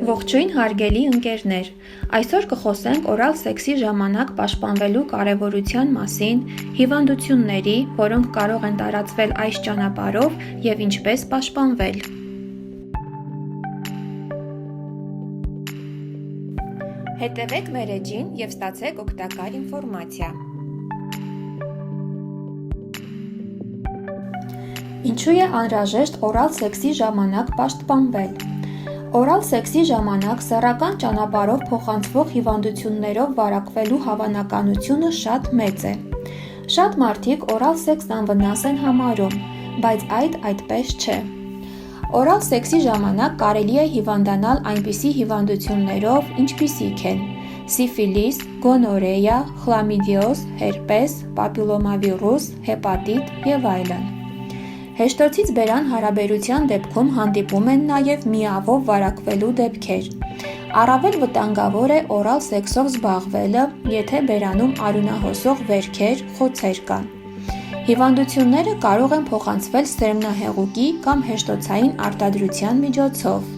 Ողջույն հարգելի ընկերներ, այսօր կխոսենք օրալ սեքսի ժամանակ պաշտպանվելու կարևորության մասին, հիվանդությունների, որոնք կարող են տարածվել այս ճանապարհով և ինչպես պաշտպանվել։ Հետևեք մեր էջին և ստացեք օգտակար ինֆորմացիա։ Ինչու է անհրաժեշտ օրալ սեքսի ժամանակ պաշտպանվել։ Օրալ սեքսի ժամանակ սեռական ճանապարհով փոխանցվող հիվանդություններով վարակվելու հավանականությունը շատ մեծ է։ Շատ մարդիկ օրալ սեքս անվնաս են համարում, բայց այդպես չէ։ Օրալ սեքսի ժամանակ կարելի է հիվանդանալ այնպիսի հիվանդություններով, ինչպիսիք են սիֆիլիս, գոնորեա, խլամիդիոզ, հերպես, պապիլոմավիրուս, հեպատիտ և այլն։ Հեշտոցից բերան հարաբերության դեպքում հանդիպում են նաև միավով վարակվելու դեպքեր։ Առավել վտանգավոր է օրալ սեքսով զբաղվելը, եթե բերանում արյունահոսող վերքեր, խոցեր կան։ Հիվանդությունները կարող են փոխանցվել սերմնահեղուկի կամ հեշտոցային արտադրության միջոցով։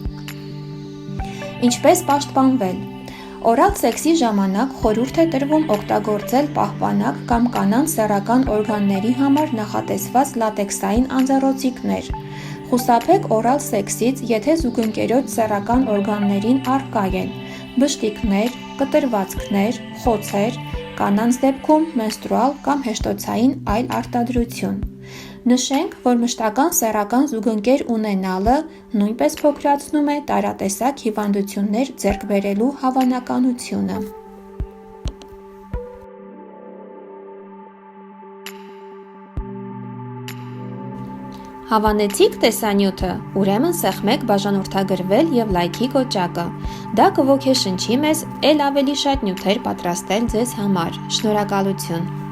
Ինչպես պաշտպանվել։ Օրալ սեքսի ժամանակ խորհուրդ է տրվում օգտագործել պահպանակ կամ կանանց սեռական օրգանների համար նախատեսված լատեքսային անձեռոցիկներ։ Խուսափեք օրալ սեքսից, եթե զուգընկերոջ սեռական օրգաններին առկա են բշտիկներ, կտրվածքներ, խոցեր, կանանց դեպքում մենստրուալ կամ հեշտոցային այլ արտադրություն։ Նշենք, որ մշտական սեռական զուգընկեր ունենալը նույնպես փոքրացնում է տարատեսակ հիվանդություններ ձեռք բերելու հավանականությունը։ Հավանեցիք տեսանյութը, ուրեմն սեղմեք բաժանորդագրվել և լայքի կոճակը։ Դա կոգեշնչի մեզ էլ ավելի շատ նյութեր պատրաստել ձեզ համար։ Շնորհակալություն։